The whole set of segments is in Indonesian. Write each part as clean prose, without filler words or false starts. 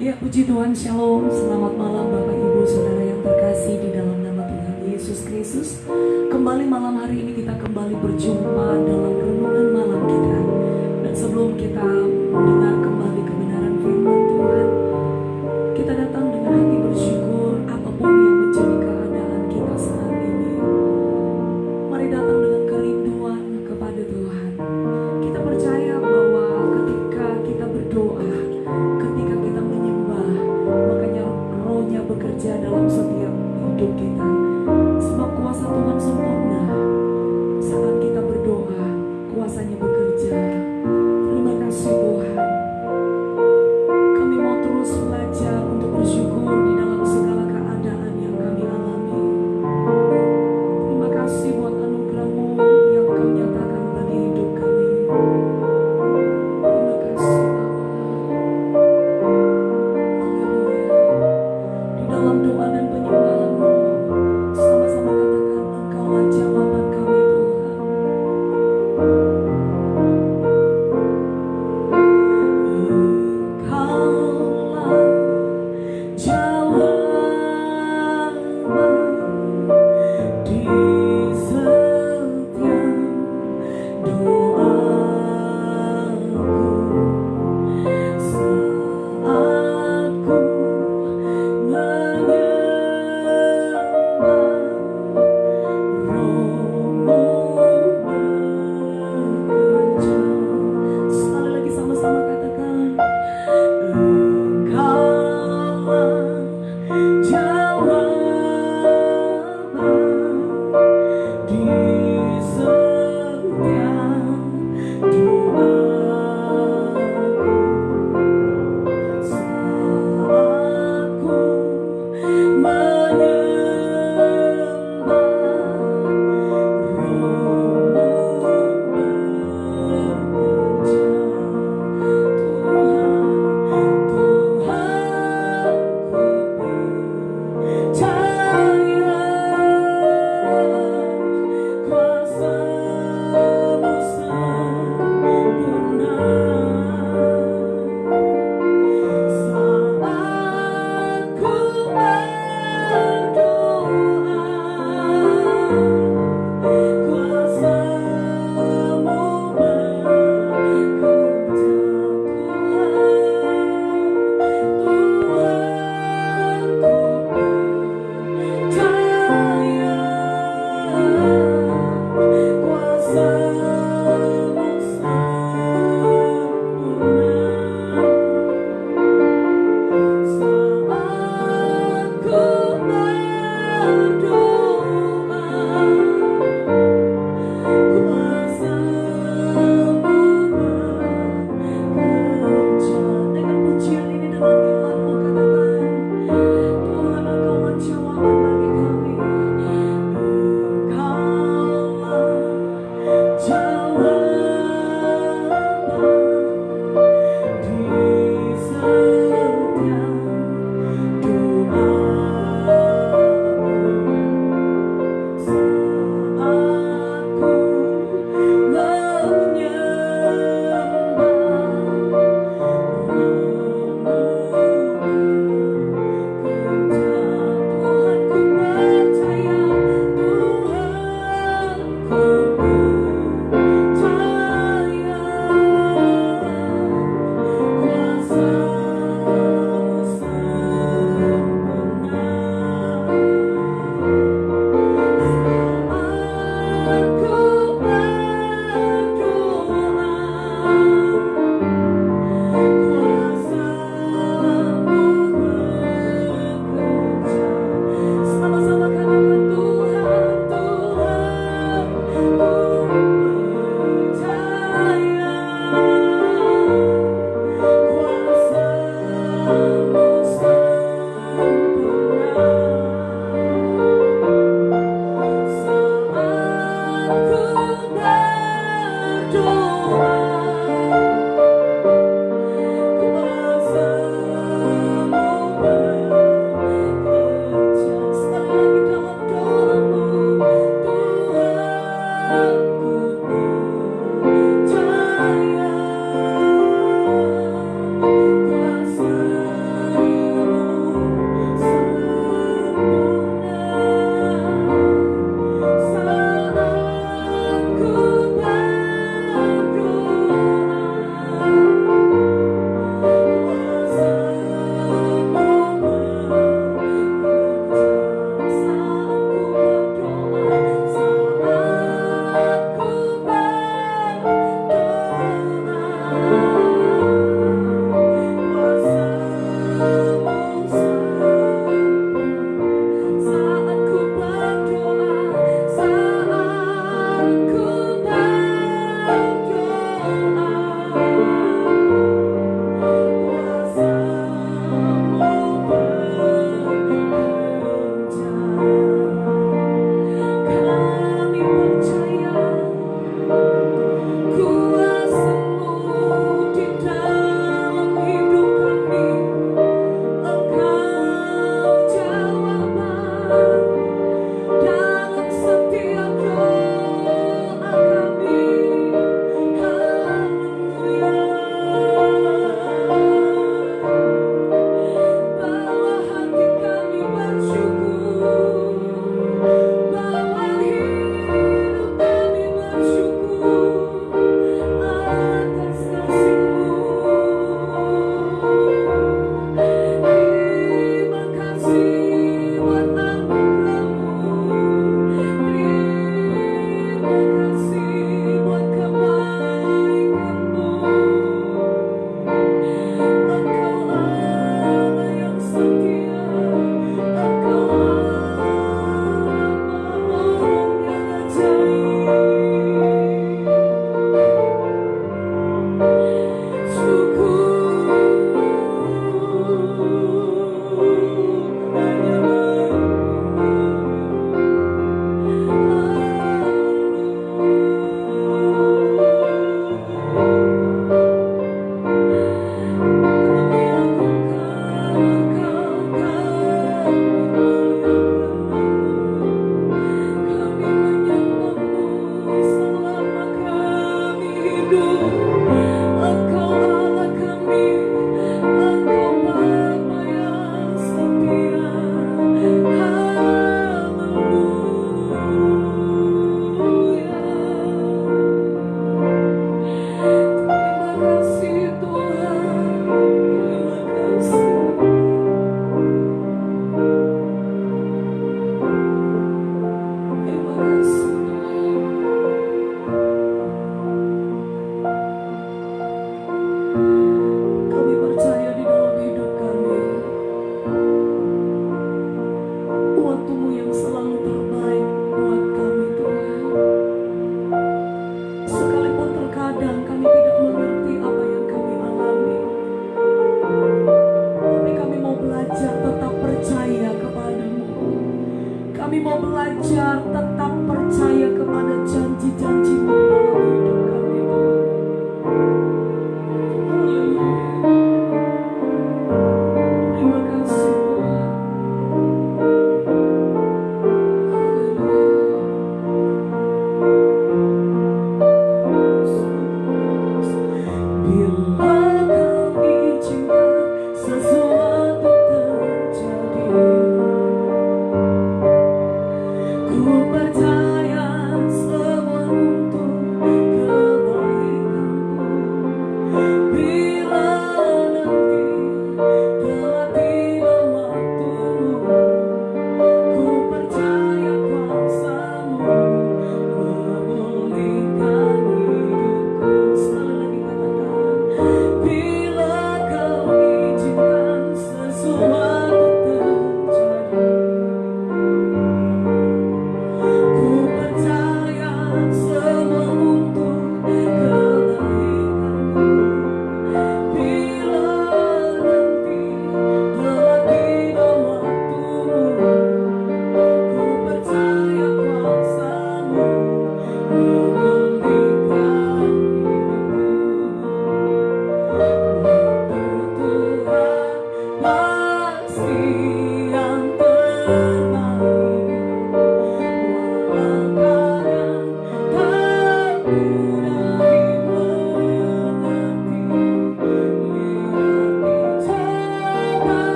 Ya, puji Tuhan, Shalom. Selamat malam Bapak Ibu Saudara yang terkasih di dalam nama Tuhan Yesus Kristus. Kembali malam hari ini kita kembali berjumpa dalam renungan malam kita. Dan sebelum kita mendengar kembali kebenaran firman Tuhan, kita datang dengan hati bersyukur apapun yang menjadi keadaan kita saat ini. Mari datang dengan kerinduan kepada Tuhan. Kita percaya bahwa ketika kita berdoa, ketika kita menyembah, makanya rohnya bekerja dalam setiap hidup kita. Sebab kuasa Tuhan sempurna. Saat kita berdoa, kuasanya bekerja. Terima kasih Tuhan. Kami mau terus belajar untuk bersyukur di dalam segala keadaan yang kami alami. Terima kasih buat anugerah-Mu yang Kau nyatakan bagi hidup kami. Terima kasih Bapa. Haleluya. Di dalam doa dan penyembahan-Mu, sama-sama katakan, Engkaulah jawaban kami Tuhan.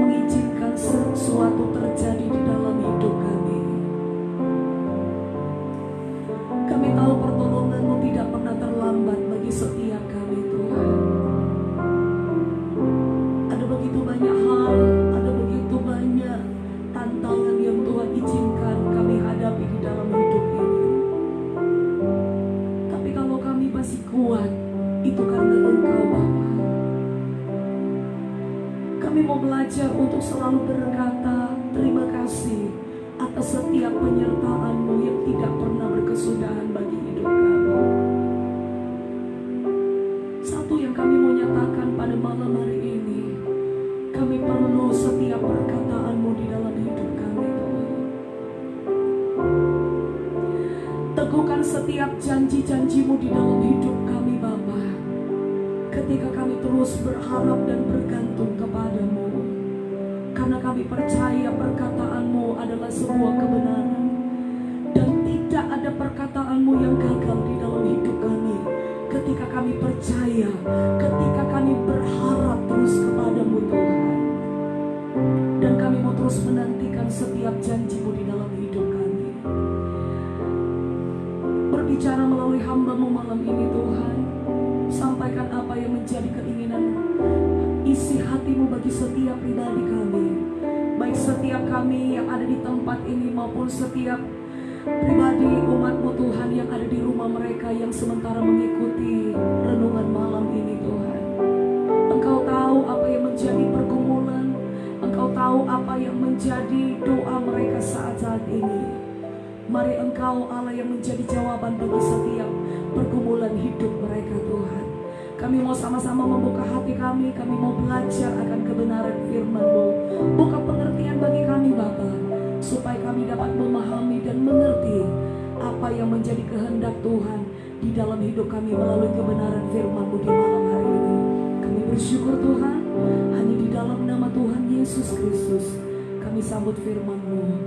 mengizinkan sesuatu terjadi di dalam hidup kami. Kami tahu pertolongan-Mu tidak pernah terlambat bagi setiap kami, Tuhan. Ada begitu banyak hal, ada begitu banyak tantangan yang Tuhan izinkan kami hadapi di dalam hidup ini. Tapi kalau kami masih kuat, itu karena Engkau, Bapa. Kami mau belajar untuk selalu berkata terima kasih atas setiap penyertaan-Mu yang tidak pernah berkesudahan bagi hidup kami. Satu yang kami mau nyatakan pada malam hari ini, kami perlu setiap perkataan-Mu di dalam hidup kami, Tuhan. Teguhkan setiap janji-janji-Mu di dalam hidup kami, Bapa. Ketika kami terus berharap dan bergantung kepada-Mu, karena kami percaya perkataan-Mu adalah sebuah kebenaran, dan tidak ada perkataan-Mu yang gagal di dalam hidup kami. Ketika kami percaya, ketika kami berharap terus kepada-Mu, Tuhan, dan kami mau terus menantikan setiap janji-Mu di dalam hidup kami. Berbicara melalui hamba-Mu malam ini, Tuhan. Sampaikan apa yang menjadi keinginan isi hati-Mu bagi setiap pribadi kami, baik setiap kami yang ada di tempat ini maupun setiap pribadi umat-Mu, Tuhan, yang ada di rumah mereka yang sementara mengikuti renungan malam ini, Tuhan. Engkau tahu apa yang menjadi pergumulan, Engkau tahu apa yang menjadi doa mereka saat-saat ini. Mari Engkau Allah yang menjadi jawaban bagi setiap pergumulan hidup mereka, Tuhan. Kami mau sama-sama membuka hati kami mau belajar akan kebenaran firman-Mu. Buka pengertian bagi kami, Bapa, supaya kami dapat memahami dan mengerti apa yang menjadi kehendak Tuhan di dalam hidup kami melalui kebenaran firman-Mu di malam hari ini. Kami bersyukur, Tuhan, hanya di dalam nama Tuhan Yesus Kristus kami sambut firman-Mu.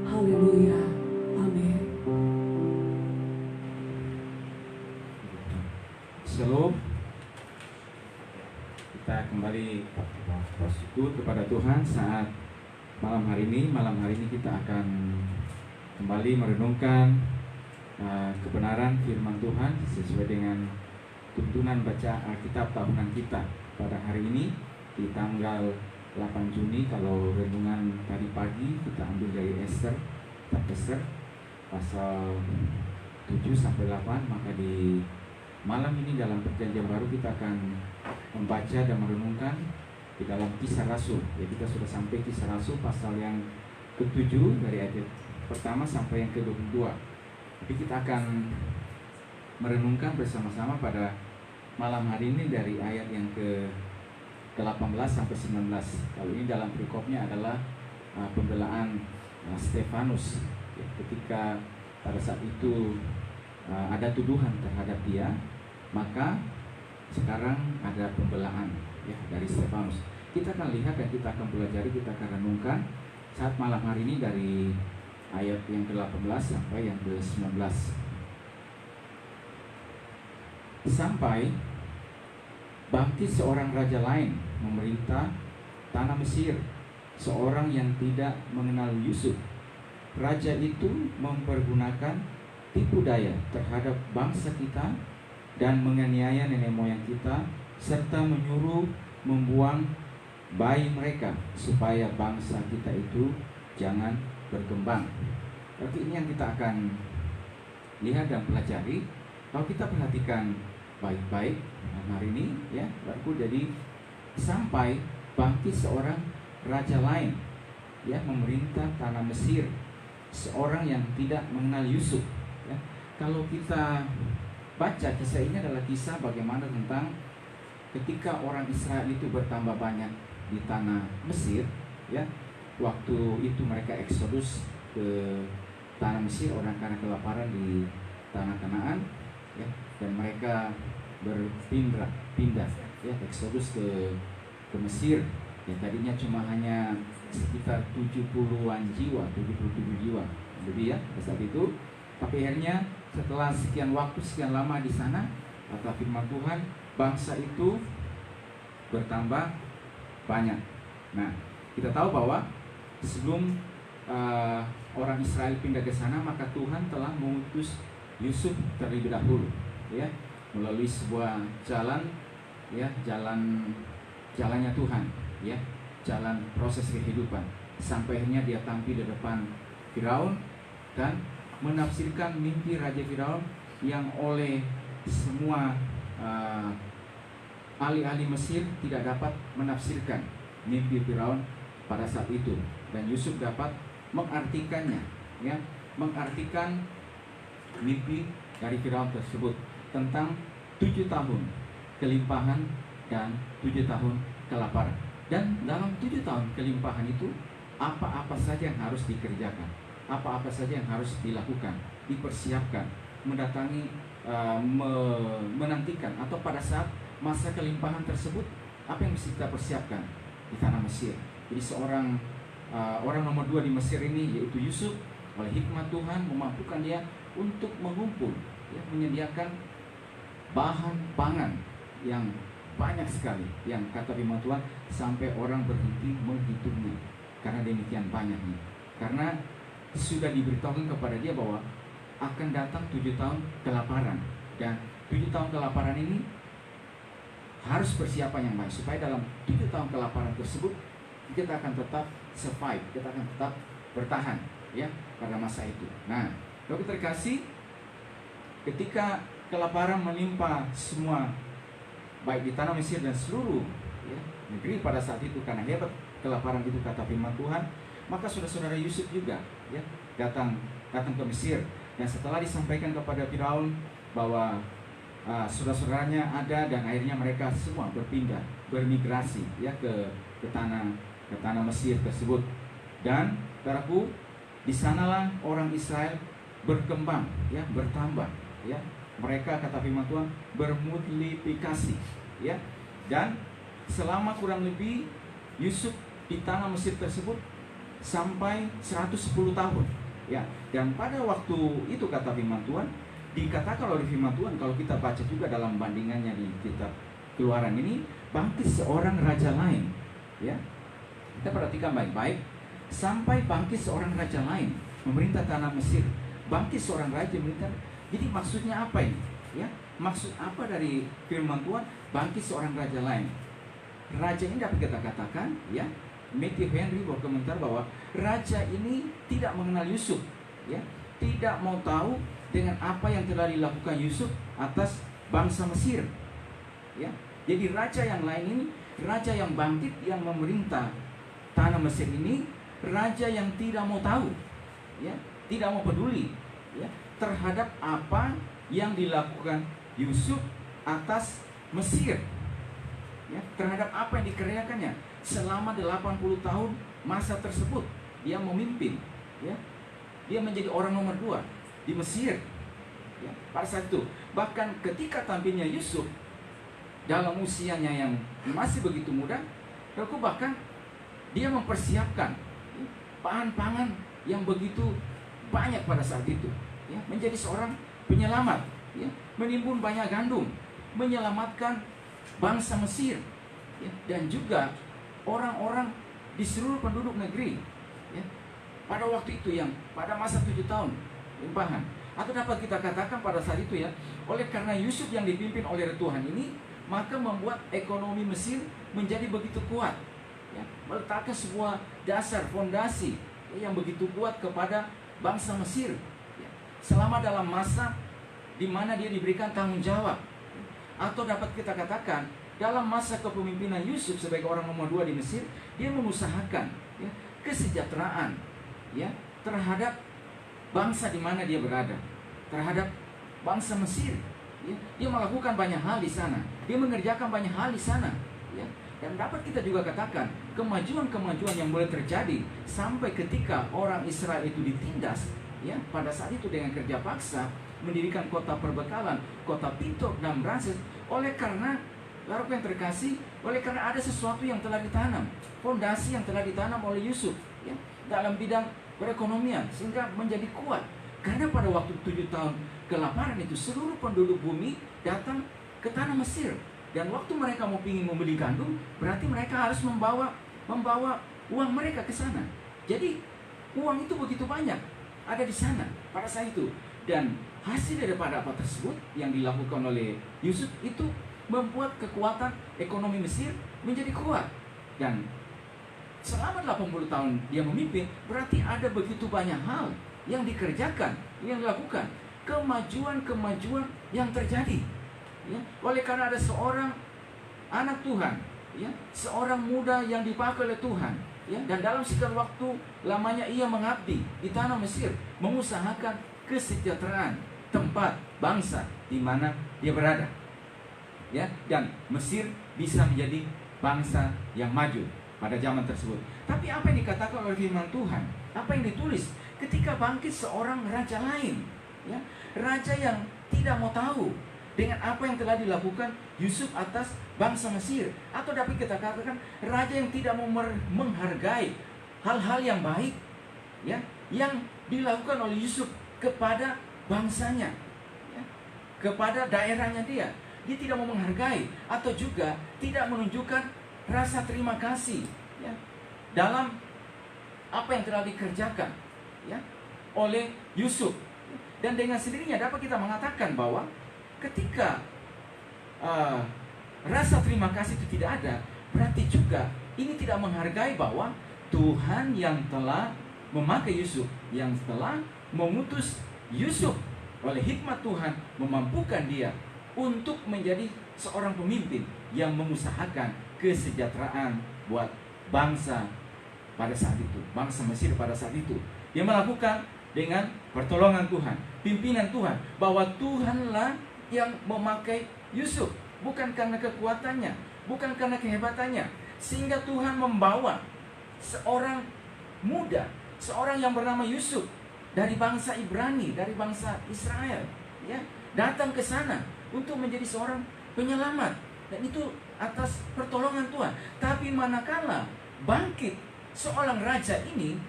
Haleluya. Amin. Shalom. Kita kembali bersyukur kepada Tuhan saat malam hari ini kita akan kembali merenungkan kebenaran firman Tuhan sesuai dengan tuntunan baca Alkitab tahunan kita pada hari ini di tanggal 8 Juni. Kalau renungan tadi pagi kita ambil dari Esther pasal 7 sampai 8, maka di malam ini dalam perjanjian baru kita akan membaca dan merenungkan di dalam Kisah Rasul. Ya, kita sudah sampai Kisah Rasul pasal yang ke-7 dari ayat pertama sampai yang ke-22. Tapi kita akan merenungkan bersama-sama pada malam hari ini dari ayat yang ke-18 sampai 19. Kalau ini dalam perikopnya adalah pembelaan Stefanus. Ya, ketika pada saat itu ada tuduhan terhadap dia, maka sekarang ada pembelaan ya dari Stefanus. Kita akan lihat dan kita akan pelajari, kita akan renungkan saat malam hari ini dari ayat yang ke-18 sampai yang ke-19. Sampai bangkit seorang raja lain memerintah tanah Mesir, seorang yang tidak mengenal Yusuf. Raja itu mempergunakan tipu daya terhadap bangsa kita dan menganiaya nenek moyang kita, serta menyuruh membuang bayi mereka supaya bangsa kita itu jangan berkembang. Tapi ini yang kita akan lihat dan pelajari. Kalau kita perhatikan baik-baik hari ini ya, Bapak, jadi sampai bangkit seorang raja lain ya memerintah tanah Mesir, seorang yang tidak mengenal Yusuf ya. Kalau kita baca kisah ini adalah kisah bagaimana tentang ketika orang Israel itu bertambah banyak di tanah Mesir ya. Waktu itu mereka eksodus ke tanah Mesir, orang karena kelaparan di tanah Kanaan ya, dan mereka pindah ya, eksodus ke Mesir ya. Tadinya cuma hanya sekitar 70-an jiwa, 77 jiwa lebih ya pada saat itu. Tapi akhirnya setelah sekian waktu, sekian lama di sana, kata firman Tuhan, bangsa itu bertambah banyak. Nah, Kita tahu bahwa sebelum orang Israel pindah ke sana, maka Tuhan telah mengutus Yusuf terlebih dahulu, ya, melalui sebuah jalan, ya, jalannya Tuhan, ya, jalan proses kehidupan, sampai akhirnya dia tampil di depan Firaun dan menafsirkan mimpi Raja Firaun yang oleh semua ahli-ahli Mesir tidak dapat menafsirkan mimpi Firaun pada saat itu, dan Yusuf dapat mengartikannya, ya, mengartikan mimpi dari Firaun tersebut tentang 7 tahun kelimpahan dan 7 tahun kelaparan. Dan dalam 7 tahun kelimpahan itu, apa-apa saja yang harus dikerjakan, apa-apa saja yang harus dilakukan, dipersiapkan, mendatangi, menantikan, atau pada saat masa kelimpahan tersebut, apa yang mesti kita persiapkan di tanah Mesir. Jadi seorang orang nomor 2 di Mesir ini, yaitu Yusuf, oleh hikmat Tuhan memampukan dia untuk mengumpul, ya, menyediakan bahan pangan yang banyak sekali, yang kata firman Tuhan sampai orang berhenti menghitungnya karena demikian banyaknya. Karena sudah diberitahukan kepada dia bahwa akan datang 7 tahun kelaparan, dan 7 tahun kelaparan ini harus persiapan yang baik supaya dalam 7 tahun kelaparan tersebut kita akan tetap survive, kita akan tetap bertahan, ya, pada masa itu. Nah, Bapak terkasih, ketika kelaparan menimpa semua, baik di tanah Mesir dan seluruh, ya, negeri pada saat itu, karena hebat kelaparan itu kata firman Tuhan, maka saudara-saudara Yusuf juga, ya, datang ke Mesir, dan setelah disampaikan kepada Firaun bahwa saudara-saudaranya ada, dan akhirnya mereka semua bermigrasi, ya, ke tanah Mesir tersebut. Dan saudaraku, di sanalah orang Israel berkembang, ya, bertambah, ya. Mereka kata firman Tuhan bermultiplikasi, ya. Dan selama kurang lebih Yusuf di tanah Mesir tersebut sampai 110 tahun, ya. Dan pada waktu itu kata firman Tuhan, dikatakan oleh firman Tuhan, kalau kita baca juga dalam bandingannya di kitab Keluaran ini, bangkit seorang raja lain, ya. Kita perhatikan baik-baik, sampai bangkit seorang raja lain memerintah tanah Mesir. Bangkit seorang raja memerintah. Jadi maksudnya apa ini? Ya, maksud apa dari firman Tuhan bangkit seorang raja lain? Raja ini dapat kita katakan, ya, Matthew Henry berkomentar bahwa raja ini tidak mengenal Yusuf, ya, tidak mau tahu dengan apa yang telah dilakukan Yusuf atas bangsa Mesir, ya. Jadi raja yang lain ini, raja yang bangkit, yang memerintah tanah Mesir ini, raja yang tidak mau tahu, ya, tidak mau peduli, ya, terhadap apa yang dilakukan Yusuf atas Mesir, ya, terhadap apa yang dikerjakannya selama 80 tahun masa tersebut. Dia memimpin, ya, dia menjadi orang nomor 2 di Mesir, ya, pada saat itu. Bahkan ketika tampilnya Yusuf dalam usianya yang masih begitu muda, bahkan dia mempersiapkan bahan pangan yang begitu banyak pada saat itu, ya, menjadi seorang penyelamat, ya, menimbun banyak gandum, menyelamatkan bangsa Mesir, ya, dan juga orang-orang di seluruh penduduk negeri, ya, pada waktu itu, yang pada masa 7 tahun limpahan. Atau dapat kita katakan pada saat itu, ya, oleh karena Yusuf yang dipimpin oleh Tuhan ini, maka membuat ekonomi Mesir menjadi begitu kuat, ya, meletakkan sebuah dasar fondasi, ya, yang begitu kuat kepada bangsa Mesir, ya, selama dalam masa di mana dia diberikan tanggung jawab. Atau dapat kita katakan dalam masa kepemimpinan Yusuf sebagai orang nomor 2 di Mesir, dia mengusahakan, ya, kesejahteraan, ya, terhadap bangsa di mana dia berada, terhadap bangsa Mesir, ya. Dia melakukan banyak hal di sana, dia mengerjakan banyak hal di sana, ya. Dan dapat kita juga katakan kemajuan-kemajuan yang boleh terjadi sampai ketika orang Israel itu ditindas, ya, pada saat itu dengan kerja paksa mendirikan kota perbekalan, kota Pitok dan Ramses, oleh karena Bapak yang terkasih, oleh karena ada sesuatu yang telah ditanam, fondasi yang telah ditanam oleh Yusuf, ya, dalam bidang perekonomian, sehingga menjadi kuat. Karena pada waktu 7 tahun kelaparan itu, seluruh penduduk bumi datang ke tanah Mesir. Dan waktu mereka mau ingin membeli gandum, berarti mereka harus membawa uang mereka ke sana. Jadi uang itu begitu banyak ada di sana pada saat itu. Dan hasil daripada apa tersebut yang dilakukan oleh Yusuf itu membuat kekuatan ekonomi Mesir menjadi kuat. Dan selama 80 tahun dia memimpin, berarti ada begitu banyak hal yang dikerjakan, yang dilakukan, kemajuan-kemajuan yang terjadi. Ya, oleh karena ada seorang anak Tuhan, ya, seorang muda yang dipakai oleh Tuhan, ya, dan dalam sekian waktu lamanya ia mengabdi di tanah Mesir, mengusahakan kesejahteraan tempat bangsa di mana dia berada, ya, dan Mesir bisa menjadi bangsa yang maju pada zaman tersebut. Tapi apa yang dikatakan oleh firman Tuhan, apa yang ditulis ketika bangkit seorang raja lain, ya, raja yang tidak mau tahu dengan apa yang telah dilakukan Yusuf atas bangsa Mesir, atau dapat kita katakan raja yang tidak mau menghargai hal-hal yang baik, ya, yang dilakukan oleh Yusuf kepada bangsanya, ya, kepada daerahnya dia tidak mau menghargai atau juga tidak menunjukkan rasa terima kasih, ya, dalam apa yang telah dikerjakan, ya, oleh Yusuf. Dan dengan sendirinya dapat kita mengatakan bahwa ketika rasa terima kasih itu tidak ada, berarti juga ini tidak menghargai bahwa Tuhan yang telah memakai Yusuf, yang telah mengutus Yusuf oleh hikmat Tuhan, memampukan dia untuk menjadi seorang pemimpin yang mengusahakan kesejahteraan buat bangsa pada saat itu, bangsa Mesir pada saat itu. Dia melakukan dengan pertolongan Tuhan, pimpinan Tuhan, bahwa Tuhanlah yang memakai Yusuf, bukan karena kekuatannya, bukan karena kehebatannya, sehingga Tuhan membawa seorang muda, seorang yang bernama Yusuf dari bangsa Ibrani, dari bangsa Israel, ya, datang ke sana untuk menjadi seorang penyelamat, dan itu atas pertolongan Tuhan. Tapi manakala bangkit seorang raja ini,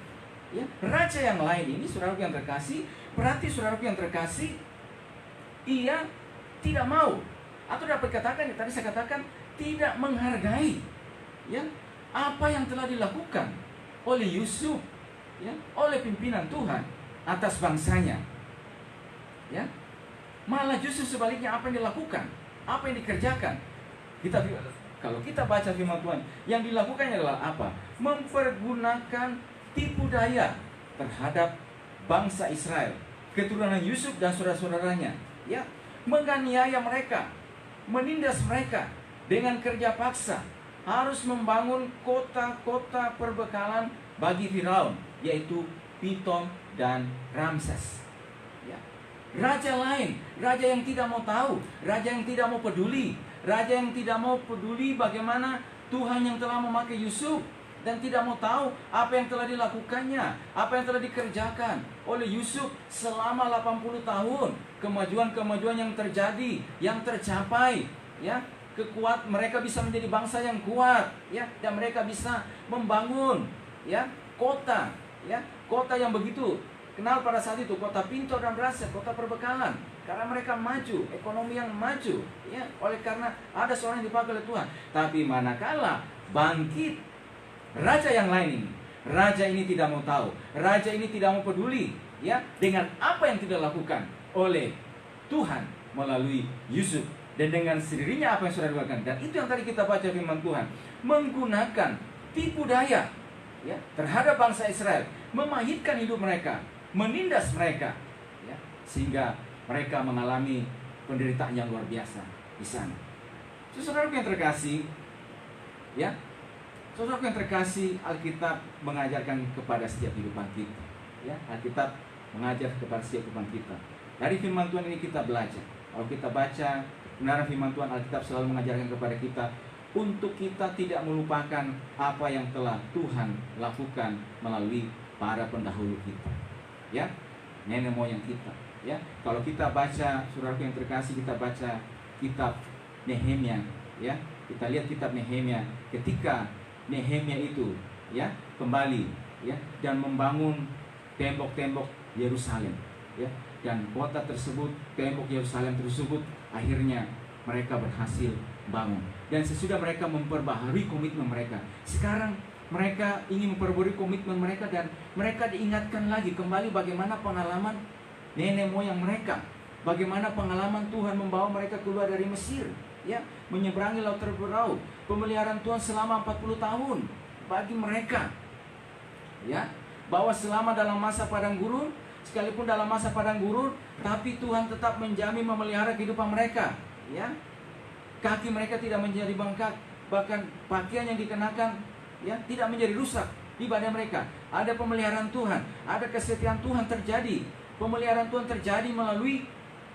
ya, raja yang lain ini, saudaraku yang terkasih, berarti saudaraku yang terkasih, ia tidak mau, atau dapat katakan, tadi saya katakan, tidak menghargai, ya, apa yang telah dilakukan oleh Yusuf, ya, oleh pimpinan Tuhan atas bangsanya, ya. Malah justru sebaliknya, apa yang dilakukan, apa yang dikerjakan, kalau kita baca firman Tuhan, yang dilakukannya adalah apa? Mempergunakan tipu daya terhadap bangsa Israel, keturunan Yusuf dan saudara-saudaranya, ya, menganiaya mereka, menindas mereka dengan kerja paksa, harus membangun kota-kota perbekalan bagi Firaun, yaitu Pitom dan Ramses, ya. Raja lain, raja yang tidak mau tahu, raja yang tidak mau peduli, raja yang tidak mau peduli bagaimana Tuhan yang telah memakai Yusuf, dan tidak mau tahu apa yang telah dilakukannya, apa yang telah dikerjakan oleh Yusuf selama 80 tahun, kemajuan-kemajuan yang terjadi, yang tercapai, ya, mereka bisa menjadi bangsa yang kuat, ya, dan mereka bisa membangun, ya, kota, ya, kota yang begitu kenal pada saat itu, kota Pinto dan Ramses, kota perbekalan, karena mereka maju, ekonomi yang maju, ya, oleh karena ada seorang yang dipakai oleh Tuhan. Tapi manakala bangkit raja yang lain ini, raja ini tidak mau tahu, raja ini tidak mau peduli, ya, dengan apa yang tidak dilakukan oleh Tuhan melalui Yusuf, dan dengan sendirinya apa yang sudah dilakukan. Dan itu yang tadi kita baca firman Tuhan, menggunakan tipu daya, ya, terhadap bangsa Israel, memahitkan hidup mereka, menindas mereka, ya, sehingga mereka mengalami penderitaan yang luar biasa di sana. Saudara yang terkasih, ya, saudara yang terkasih, Alkitab mengajarkan kepada setiap kehidupan kita, ya, Alkitab mengajar kepada setiap kehidupan kita. Dari firman Tuhan ini kita belajar. Kalau kita baca kebenaran firman Tuhan, Alkitab selalu mengajarkan kepada kita untuk kita tidak melupakan apa yang telah Tuhan lakukan melalui para pendahulu kita, ya, nenek moyang kita, ya. Kalau kita baca, saudaraku yang terkasih, kita baca kitab Nehemia, ya, kita lihat kitab Nehemia, ketika Nehemia itu, ya, kembali, ya, dan membangun tembok-tembok Yerusalem, ya, dan kota tersebut, tembok Yerusalem tersebut, akhirnya mereka berhasil bangun. Dan sesudah mereka memperbaharui komitmen mereka, sekarang mereka ingin memperbarui komitmen mereka, dan mereka diingatkan lagi kembali bagaimana pengalaman nenek moyang mereka, bagaimana pengalaman Tuhan membawa mereka keluar dari Mesir, ya, menyeberangi laut terberau, pemeliharaan Tuhan selama 40 tahun bagi mereka, ya, bahwa selama dalam masa padang gurun, sekalipun dalam masa padang gurun, tapi Tuhan tetap menjamin memelihara kehidupan mereka, ya. Kaki mereka tidak menjadi bengkak, bahkan pakaian yang dikenakan, ya, tidak menjadi rusak di badan mereka. Ada pemeliharaan Tuhan, ada kesetiaan Tuhan terjadi. Pemeliharaan Tuhan terjadi melalui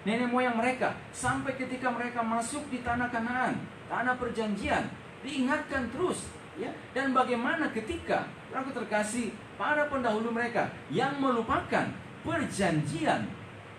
nenek moyang mereka sampai ketika mereka masuk di tanah Kanaan, tanah perjanjian, diingatkan terus, ya. Dan bagaimana ketika aku terkasih para pendahulu mereka yang melupakan perjanjian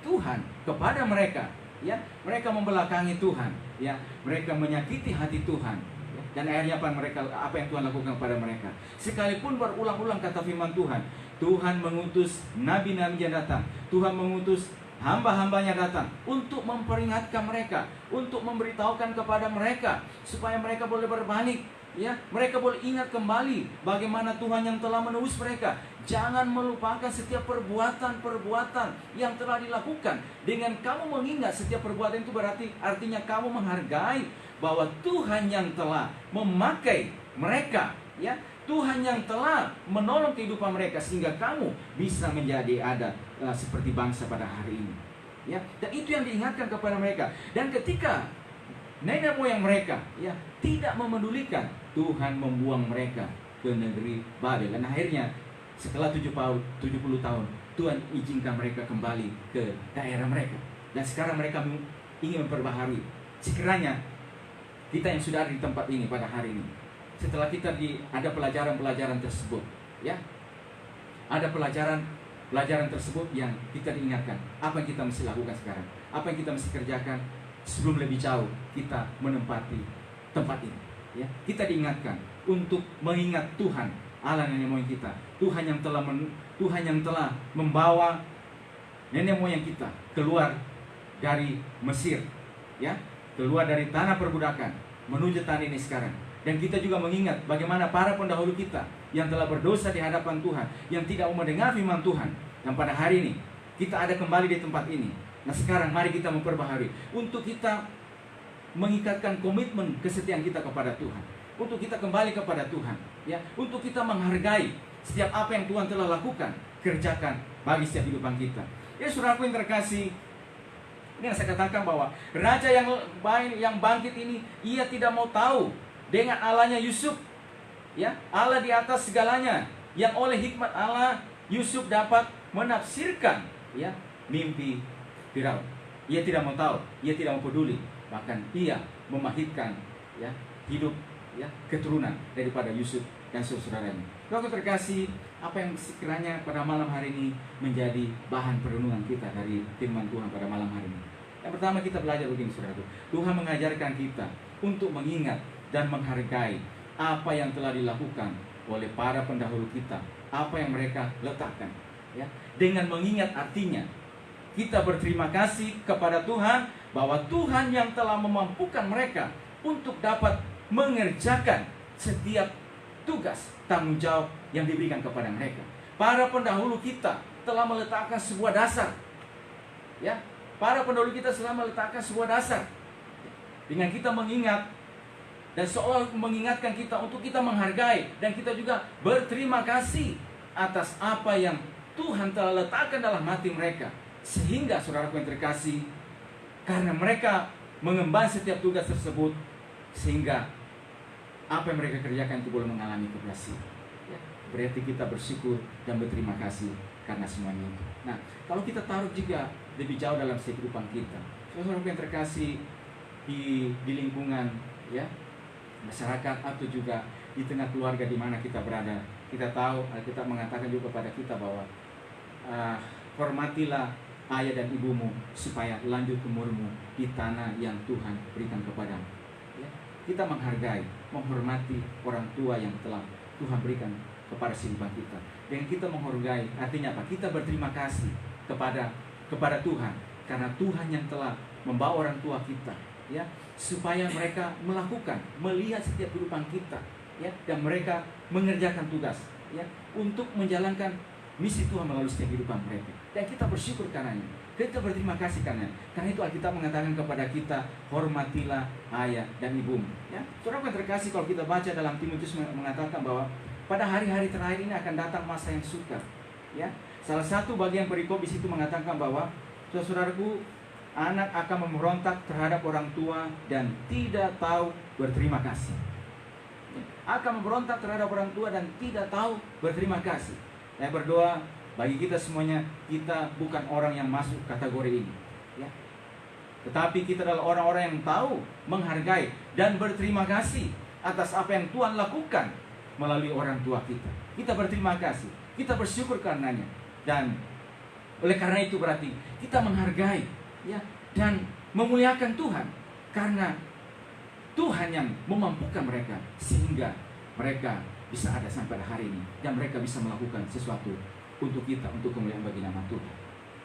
Tuhan kepada mereka, ya, mereka membelakangi Tuhan, ya, mereka menyakiti hati Tuhan, ya. Dan akhirnya apa yang Tuhan lakukan kepada mereka? Sekalipun berulang-ulang kata firman Tuhan, Tuhan mengutus nabi-nabi yang datang, Tuhan mengutus hamba-hambanya datang untuk memperingatkan mereka, untuk memberitahukan kepada mereka supaya mereka boleh berbalik, ya, mereka boleh ingat kembali bagaimana Tuhan yang telah menebus mereka. Jangan melupakan setiap perbuatan-perbuatan yang telah dilakukan. Dengan kamu mengingat setiap perbuatan itu berarti artinya kamu menghargai bahwa Tuhan yang telah memakai mereka, ya, Tuhan yang telah menolong kehidupan mereka sehingga kamu bisa menjadi ada seperti bangsa pada hari ini, ya. Dan itu yang diingatkan kepada mereka. Dan ketika nenek moyang mereka, ya, tidak memedulikan, Tuhan membuang mereka ke negeri Babel. Dan akhirnya setelah 70 tahun Tuhan izinkan mereka kembali ke daerah mereka. Dan sekarang mereka ingin memperbaharui. Sekiranya kita yang sudah ada di tempat ini pada hari ini, setelah kita ada pelajaran-pelajaran tersebut, ya, ada pelajaran tersebut yang kita diingatkan apa yang kita mesti lakukan sekarang, apa yang kita mesti kerjakan sebelum lebih jauh kita menempati tempat ini, ya. Kita diingatkan untuk mengingat Tuhan Allah nenek moyang kita, Tuhan yang telah membawa nenek moyang kita keluar dari Mesir, ya, keluar dari tanah perbudakan menuju tanah ini sekarang. Dan kita juga mengingat bagaimana para pendahulu kita yang telah berdosa di hadapan Tuhan, yang tidak mau mendengar firman Tuhan. Dan pada hari ini kita ada kembali di tempat ini. Nah, sekarang mari kita memperbaharui untuk kita mengikatkan komitmen kesetiaan kita kepada Tuhan, untuk kita kembali kepada Tuhan, ya, untuk kita menghargai setiap apa yang Tuhan telah lakukan, kerjakan bagi setiap kehidupan kita. Ya, saudaraku yang terkasih, ini yang saya katakan bahwa raja yang bangkit ini, ia tidak mau tahu dengan Allahnya Yusuf, ya, Allah di atas segalanya, yang oleh hikmat Allah Yusuf dapat menafsirkan, ya, mimpi Firaun. Ia tidak mau tahu, ia tidak mau peduli, bahkan ia memahitkan, ya, hidup, ya, keturunan daripada Yusuf dan saudara-saudaranya. Kalau terkasih, apa yang sekiranya pada malam hari ini menjadi bahan perenungan kita dari firman Tuhan pada malam hari ini. Yang pertama kita belajar begini, saudara. Tuhan mengajarkan kita untuk mengingat dan menghargai apa yang telah dilakukan oleh para pendahulu kita, apa yang mereka letakkan, ya. Dengan mengingat artinya kita berterima kasih kepada Tuhan bahwa Tuhan yang telah memampukan mereka untuk dapat mengerjakan setiap tugas tanggung jawab yang diberikan kepada mereka. Para pendahulu kita telah meletakkan sebuah dasar, ya. Para pendahulu kita telah meletakkan sebuah dasar. Dengan kita mengingat dan seolah mengingatkan kita untuk kita menghargai dan kita juga berterima kasih atas apa yang Tuhan telah letakkan dalam hati mereka. Sehingga saudaraku yang terkasih, karena mereka mengemban setiap tugas tersebut, sehingga apa yang mereka kerjakan itu boleh mengalami keberhasilan, ya. Berarti kita bersyukur dan berterima kasih karena semuanya itu. Nah, kalau kita taruh juga lebih jauh dalam kehidupan kita, saudaraku yang terkasih, di lingkungan, ya, masyarakat atau juga di tengah keluarga di mana kita berada, kita tahu kita mengatakan juga kepada kita bahwa hormatilah ayah dan ibumu supaya lanjut umurmu di tanah yang Tuhan berikan kepadamu, ya. Kita menghargai, menghormati orang tua yang telah Tuhan berikan kepada kehidupan kita. Dengan kita menghargai artinya apa? Kita berterima kasih kepada Tuhan karena Tuhan yang telah membawa orang tua kita, ya, supaya mereka melihat setiap kehidupan kita, ya, dan mereka mengerjakan tugas, ya, untuk menjalankan misi Tuhan melalui setiap kehidupan mereka. Dan kita bersyukur karenanya. Kita berterima kasih karena itu Alkitab mengatakan kepada kita, hormatilah ayah dan ibumu. Ya, saudara yang terkasih, kalau kita baca dalam Timotius mengatakan bahwa pada hari-hari terakhir ini akan datang masa yang sukar. Ya, salah satu bagian perikop di situ mengatakan bahwa, saudaraku, anak akan memberontak terhadap orang tua dan tidak tahu berterima kasih. Ya, akan memberontak terhadap orang tua dan tidak tahu berterima kasih. Saya berdoa bagi kita semuanya, kita bukan orang yang masuk kategori ini, ya. Tetapi kita adalah orang-orang yang tahu, menghargai, dan berterima kasih atas apa yang Tuhan lakukan melalui orang tua kita. Kita berterima kasih, kita bersyukur karenanya. Dan oleh karena itu berarti kita menghargai, ya, dan memuliakan Tuhan. Karena Tuhan yang memampukan mereka sehingga mereka bisa ada sampai hari ini. Dan mereka bisa melakukan sesuatu untuk kita, untuk kemuliaan bagi nama Tuhan.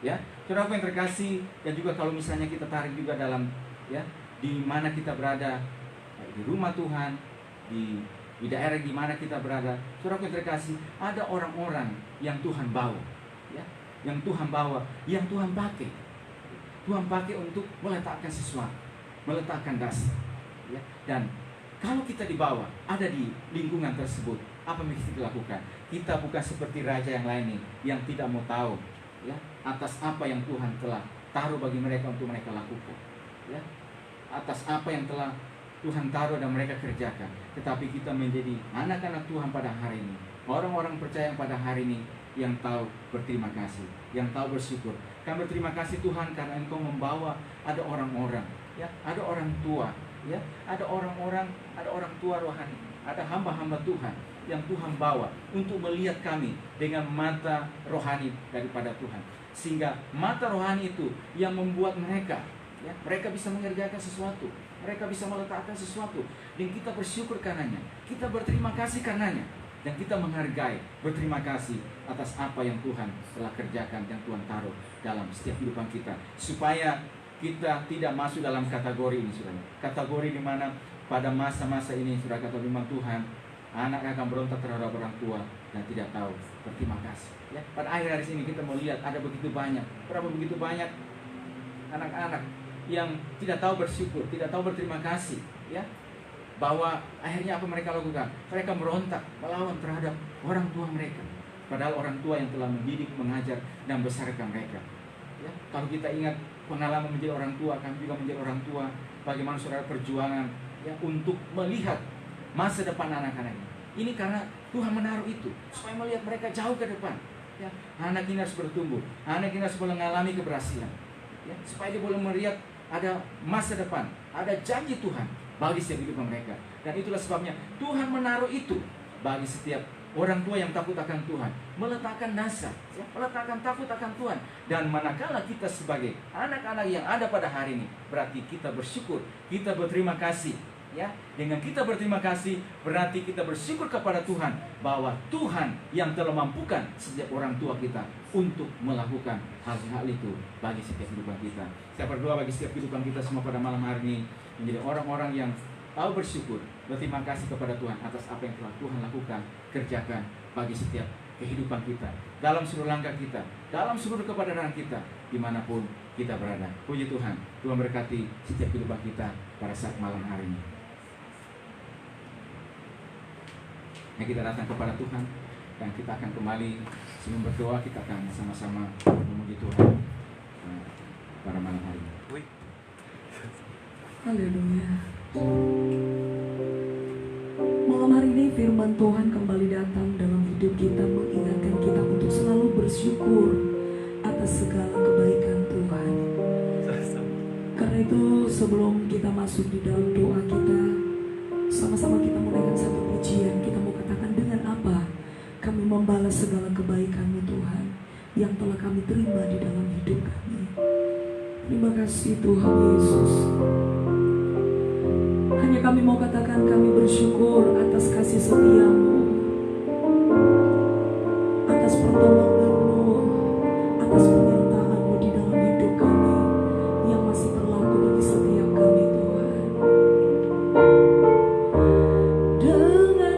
Ya, saudara yang terkasih, dan juga kalau misalnya kita tarik juga dalam, ya, di mana kita berada, di rumah Tuhan, di daerah di mana kita berada, saudara yang terkasih, ada orang-orang yang Tuhan bawa, ya, yang Tuhan bawa, yang Tuhan pakai. Tuhan pakai untuk meletakkan sesuatu, meletakkan dasar, ya. Dan kalau kita dibawa, ada di lingkungan tersebut, apa yang kita lakukan? Kita bukan seperti raja yang lain nih, yang tidak mau tahu, ya, atas apa yang Tuhan telah taruh bagi mereka untuk mereka lakukan, ya, atas apa yang telah Tuhan taruh dan mereka kerjakan. Tetapi kita menjadi anak-anak Tuhan pada hari ini, orang-orang percaya pada hari ini yang tahu berterima kasih, yang tahu bersyukur. Kami berterima kasih Tuhan karena Engkau membawa ada orang-orang, ya, ada orang tua, ya, ada orang-orang, ada orang tua rohani, ada hamba-hamba Tuhan yang Tuhan bawa untuk melihat kami dengan mata rohani daripada Tuhan, sehingga mata rohani itu yang membuat mereka, ya, mereka bisa mengerjakan sesuatu, mereka bisa meletakkan sesuatu, dan kita bersyukur karenanya, kita berterima kasih karenanya, dan kita menghargai, berterima kasih atas apa yang Tuhan telah kerjakan, yang Tuhan taruh dalam setiap kehidupan kita, supaya kita tidak masuk dalam kategori ini, saudara. Kategori di mana pada masa-masa ini, saudara, kata firman Tuhan, anak akan berontak terhadap orang tua dan tidak tahu berterima kasih. Ya, pada akhir hari ini kita melihat ada begitu banyak, begitu banyak anak-anak yang tidak tahu bersyukur, tidak tahu berterima kasih, ya. Bahwa akhirnya apa mereka lakukan? Mereka merontak, melawan terhadap orang tua mereka. Padahal orang tua yang telah mendidik, mengajar, dan besarkan mereka. Ya, kalau kita ingat pengalaman menjadi orang tua, kami juga menjadi orang tua, bagaimana saudara perjuangan, ya, untuk melihat masa depan anak-anak ini. Ini karena Tuhan menaruh itu supaya melihat mereka jauh ke depan. Ya, anak ini harus bertumbuh, anak ini harus mengalami keberhasilan. Ya, supaya dia boleh melihat ada masa depan, ada janji Tuhan bagi setiap kehidupan mereka. Dan itulah sebabnya Tuhan menaruh itu bagi setiap orang tua yang takut akan Tuhan, meletakkan dasar, ya, meletakkan takut akan Tuhan. Dan manakala kita sebagai anak-anak yang ada pada hari ini, berarti kita bersyukur, kita berterima kasih, ya. Dengan kita berterima kasih, berarti kita bersyukur kepada Tuhan bahwa Tuhan yang telah mampukan setiap orang tua kita untuk melakukan hal-hal itu bagi setiap kehidupan kita. Saya berdoa bagi setiap kehidupan kita semua pada malam hari ini menjadi orang-orang yang tahu bersyukur, berterima kasih kepada Tuhan atas apa yang telah Tuhan lakukan, kerjakan bagi setiap kehidupan kita, dalam seluruh langkah kita, dalam seluruh kebenaran kita, dimanapun kita berada. Puji Tuhan, Tuhan berkati setiap kehidupan kita pada saat malam hari ini. Nah, kita datang kepada Tuhan dan kita akan kembali sebelum berdoa, kita akan sama-sama memuji Tuhan pada malam hari ini. Haleluya. Malam hari ini firman Tuhan kembali datang dalam hidup kita, mengingatkan kita untuk selalu bersyukur atas segala kebaikan Tuhan. Karena itu sebelum kita masuk di dalam doa kita, sama-sama kita menaikkan satu pujian. Kita mau katakan, dengan apa kami membalas segala kebaikan-Mu Tuhan yang telah kami terima di dalam hidup kami. Terima kasih Tuhan Yesus. Hanya kami mau katakan, kami bersyukur atas kasih setia-Mu, atas pertolongan-Mu, atas penyertaan-Mu di dalam hidup kami yang masih berlaku bagi setiap kami Tuhan. Dengan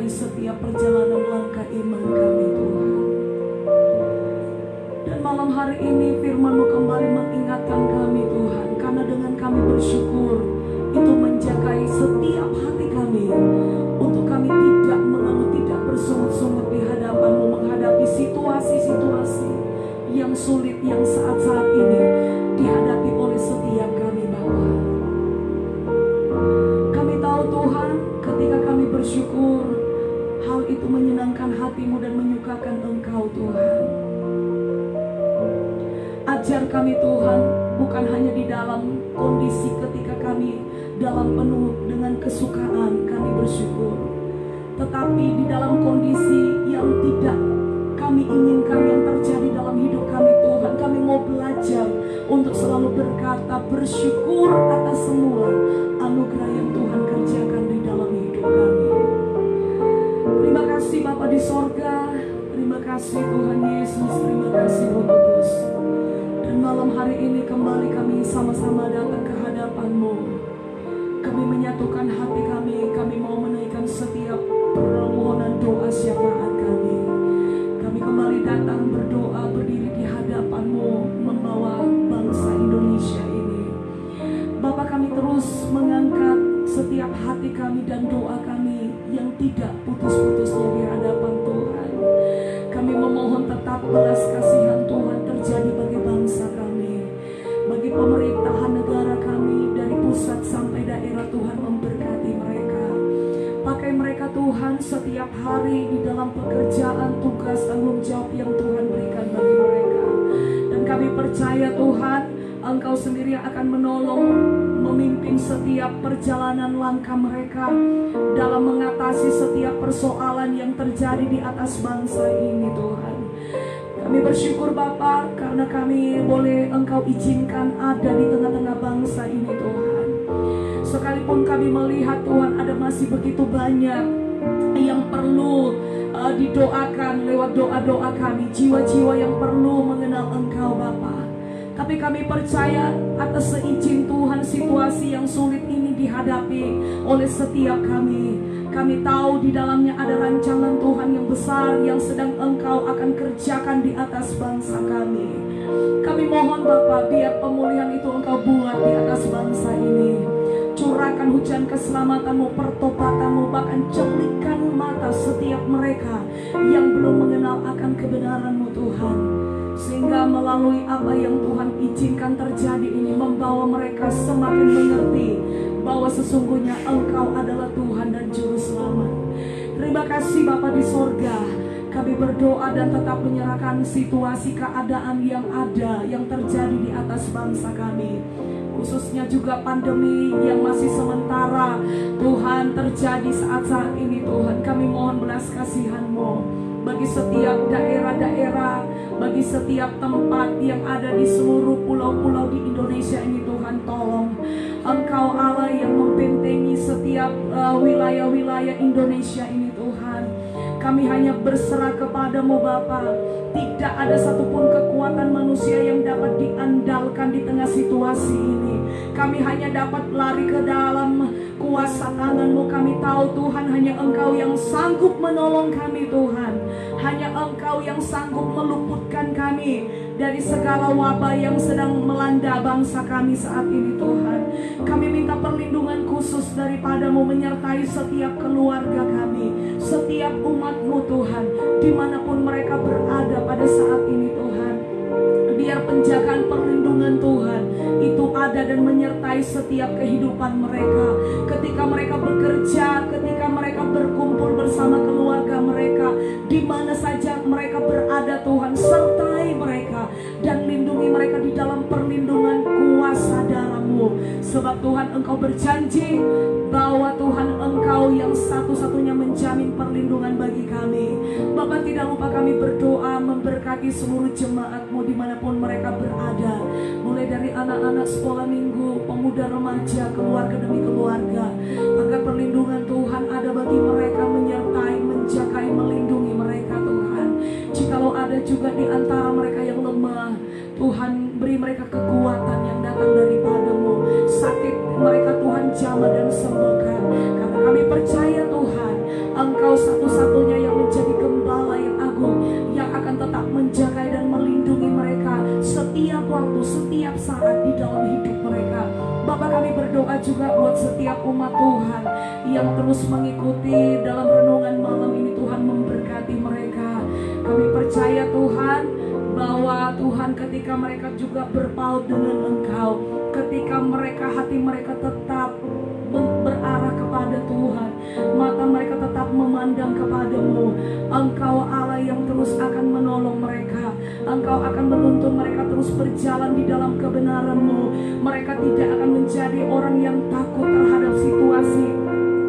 menyertai setiap perjalanan langkah iman kami Tuhan. Dan malam hari ini firman-Mu kembali mengingatkan kami Tuhan, karena dengan kami bersyukur itu menjagai setiap hati kami, untuk kami tidak mengeluh, tidak bersungut-sungut di hadapan-Mu menghadapi situasi-situasi yang sulit yang saat-saat ini dihadapi oleh setiap kami Bapa. Kami tahu Tuhan, ketika kami bersyukur, hal itu menyenangkan hati-Mu dan menyukakan Engkau Tuhan. Ajar kami Tuhan, bukan hanya di dalam kondisi ketika kami dalam penuh dengan kesukaan kami bersyukur, tetapi di dalam kondisi yang tidak kami inginkan yang terjadi dalam hidup kami Tuhan. Kami mau belajar untuk selalu berkata bersyukur atas semua anugerah yang Tuhan kerjakan di dalam hidup kami. Terima kasih Bapa di sorga, terima kasih Tuhan Yesus, terima kasih Roh Kudus. Dan malam hari ini kembali kami sama-sama datang ke hadapan-Mu. Kami menyatukan hati kami mau menaikkan setiap permohonan doa syafaat kami. Kami kembali datang berdoa, berdiri di hadapan-Mu, membawa bangsa Indonesia ini. Bapa, kami terus mengangkat setiap hati kami dan doa kami yang tidak putus-putusnya di hadapan Tuhan. Kami memohon tetap belas kasihan Tuhan terjadi bagi bangsa kami, bagi pemerintahan negara kami, dari pusat sampai daerah. Tuhan memberkati mereka, pakai mereka Tuhan setiap hari di dalam pekerjaan, tugas, tanggung jawab yang Tuhan berikan bagi mereka. Dan kami percaya Tuhan, Engkau sendiri akan menolong, memimpin setiap perjalanan langkah mereka dalam mengatasi setiap persoalan yang terjadi di atas bangsa ini Tuhan. Kami bersyukur Bapa, karena kami boleh Engkau izinkan ada di tengah-tengah bangsa ini Tuhan. Sekalipun kami melihat Tuhan ada masih begitu banyak yang perlu didoakan lewat doa-doa kami, jiwa-jiwa yang perlu mengenal Engkau Bapa. Tapi kami percaya atas seizin Tuhan, situasi yang sulit ini dihadapi oleh setiap kami. Kami tahu di dalamnya ada rancangan Tuhan yang besar yang sedang Engkau akan kerjakan di atas bangsa kami. Kami mohon Bapa, biar pemulihan itu Engkau buat di atas bangsa ini. Curahkan hujan keselamatan-Mu, pertobatan-Mu, bahkan celikan mata setiap mereka yang belum mengenal akan kebenaran-Mu Tuhan. Sehingga melalui apa yang Tuhan izinkan terjadi ini, membawa mereka semakin mengerti bahwa sesungguhnya Engkau adalah Tuhan dan Juru Selamat. Terima kasih Bapa di sorga. Kami berdoa dan tetap menyerahkan situasi keadaan yang ada, yang terjadi di atas bangsa kami, khususnya juga pandemi yang masih sementara Tuhan terjadi saat-saat ini Tuhan. Kami mohon belas kasihan-Mu bagi setiap daerah-daerah, bagi setiap tempat yang ada di seluruh pulau-pulau di Indonesia ini Tuhan. Tolong Engkau Allah yang membentengi setiap wilayah-wilayah Indonesia ini Tuhan. Kami hanya berserah kepada-Mu Bapa. Tidak ada satupun kekuatan manusia yang dapat diandalkan di tengah situasi ini. Kami hanya dapat lari ke dalam kuasa tangan-Mu. Kami tahu Tuhan, hanya Engkau yang sanggup menolong kami Tuhan. Hanya Engkau yang sanggup meluputkan kami dari segala wabah yang sedang melanda bangsa kami saat ini Tuhan. Kami minta perlindungan khusus daripada-Mu menyertai setiap keluarga kami, setiap umat-Mu Tuhan, dimanapun mereka berada pada saat ini Tuhan. Biar penjagaan perlindungan Tuhan itu ada dan menyertai setiap kehidupan mereka. Ketika mereka bekerja, ketika mereka berkumpul bersama keluarga mereka, di mana saja mereka berada Tuhan, sertai mereka dan lindungi mereka di dalam perlindungan kuasa darah-Mu. Sebab Tuhan, Engkau berjanji bahwa Tuhan, Engkau yang satu-satunya menjamin perlindungan bagi kami. Bapak, tidak lupa kami berdoa memberkati seluruh jemaat-Mu dimanapun mereka berada, mulai dari anak-anak sekolah minggu, pemuda remaja, keluarga demi keluarga, agar perlindungan Tuhan ada bagi mereka, menyertai, menjagai, melindungi mereka Tuhan. Jikalau ada juga di antara mereka yang lemah, Tuhan beri mereka kekuatan yang datang daripada-Mu. Sakit mereka Tuhan jamah dan sembuhkan, karena kami percaya Tuhan, Engkau satu-satunya yang menjadi gembala yang agung, yang akan tetap menjaga dan melindungi mereka setiap waktu, setiap saat di dalam hidup mereka. Bapak, kami berdoa juga buat setiap umat Tuhan yang terus mengikuti dalam renungan malam ini. Tuhan memberkati mereka. Kami percaya Tuhan bahwa Tuhan ketika mereka juga berpaut dengan Engkau, ketika mereka hati mereka tetap berarah kepada Tuhan, mata mereka tetap memandang kepadamu, Engkau Allah yang terus akan menolong mereka. Engkau akan menuntun mereka terus berjalan di dalam kebenaran-Mu. Mereka tidak akan menjadi orang yang takut terhadap situasi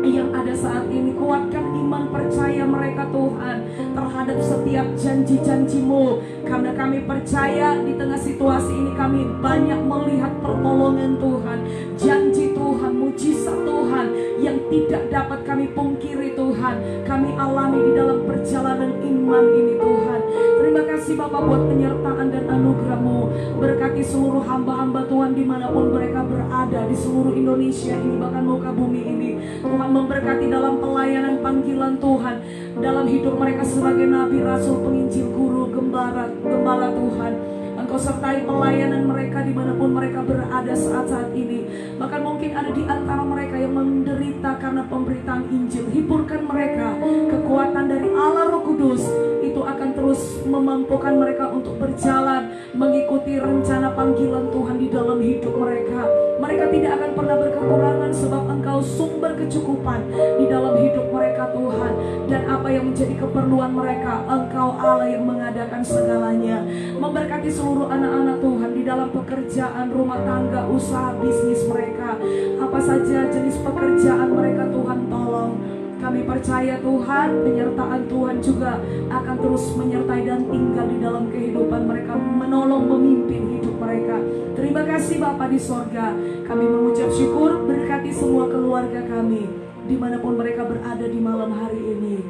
yang ada saat ini. Kuatkan iman percaya mereka Tuhan terhadap setiap janji-janji-Mu, karena kami percaya di tengah situasi ini kami banyak melihat pertolongan Tuhan, janji Tuhan, mujizat Tuhan yang tidak dapat kami pungkiri Tuhan. Kami alami di dalam perjalanan iman ini Tuhan. Terima kasih Bapak buat penyertaan dan anugerah-Mu. Berkati seluruh hamba-hamba Tuhan dimanapun mereka berada di seluruh Indonesia ini, bahkan muka bumi ini. Tuhan memberkati dalam pelayanan panggilan Tuhan, dalam hidup mereka sebagai nabi, rasul, penginjil, guru, gembala Tuhan. Engkau sertai pelayanan mereka dimanapun mereka berada saat-saat ini. Bahkan mungkin ada di antara mereka yang menderita karena pemberitaan Injil. Hiburkan mereka. Kekuatan dari Allah Roh Kudus itu akan terus memampukan mereka untuk berjalan mengikuti rencana panggilan Tuhan di dalam hidup mereka. Mereka tidak akan pernah berkekurangan, sebab Engkau sumber kecukupan di dalam hidup mereka Tuhan. Dan apa yang menjadi keperluan mereka, Engkau Allah yang mengadakan segalanya. Memberkati seluruh anak-anak Tuhan di dalam pekerjaan, rumah tangga, usaha, bisnis mereka. Apa saja jenis pekerjaan mereka Tuhan, tolong. Kami percaya Tuhan, penyertaan Tuhan juga akan terus menyertai dan tinggal di dalam kehidupan mereka, menolong, memimpin hidup mereka. Terima kasih Bapa di sorga. Kami mengucap syukur, berkati semua keluarga kami dimanapun mereka berada di malam hari ini.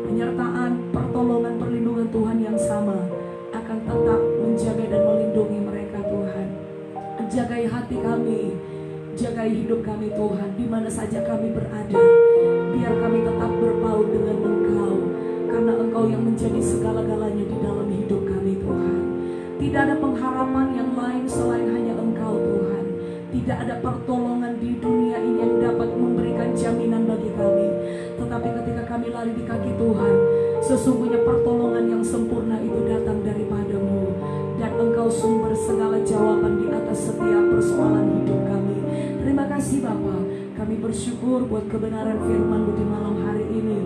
Penyertaan, pertolongan, perlindungan Tuhan yang sama akan tetap menjaga dan melindungi mereka Tuhan. Jagai hati kami, jagai hidup kami Tuhan, di mana saja kami berada. Biar kami tetap berpaut dengan Engkau, karena Engkau yang menjadi segala-galanya di dalam hidup kami Tuhan. Tidak ada pengharapan yang lain selain hanya Engkau Tuhan. Tidak ada pertolongan di dunia ini yang dapat memberikan jaminan bagi kami. Tetapi ketika kami lari di kaki Tuhan, sesungguhnya pertolongan yang sempurna itu datang daripada-Mu. Dan Engkau sumber segala jawaban di atas setiap persoalan hidup kami. Terima kasih Bapa. Kami bersyukur buat kebenaran firman-Mu di malam hari ini.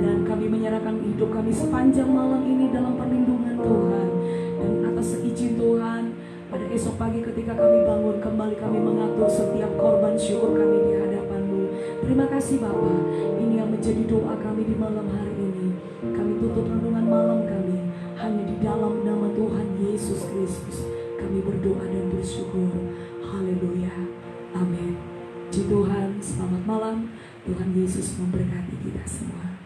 Dan kami menyerahkan hidup kami sepanjang malam ini dalam perlindungan Tuhan. Dan atas seizin Tuhan, pada esok pagi ketika kami bangun, kembali kami mengatur setiap korban syukur kami di hadapan-Mu. Terima kasih Bapa. Ini yang menjadi doa kami di malam hari ini. Kami tutup renungan malam kami hanya di dalam nama Tuhan Yesus Kristus. Kami berdoa dan bersyukur. Haleluya. Amin. Puji Tuhan, selamat malam. Tuhan Yesus memberkati kita semua.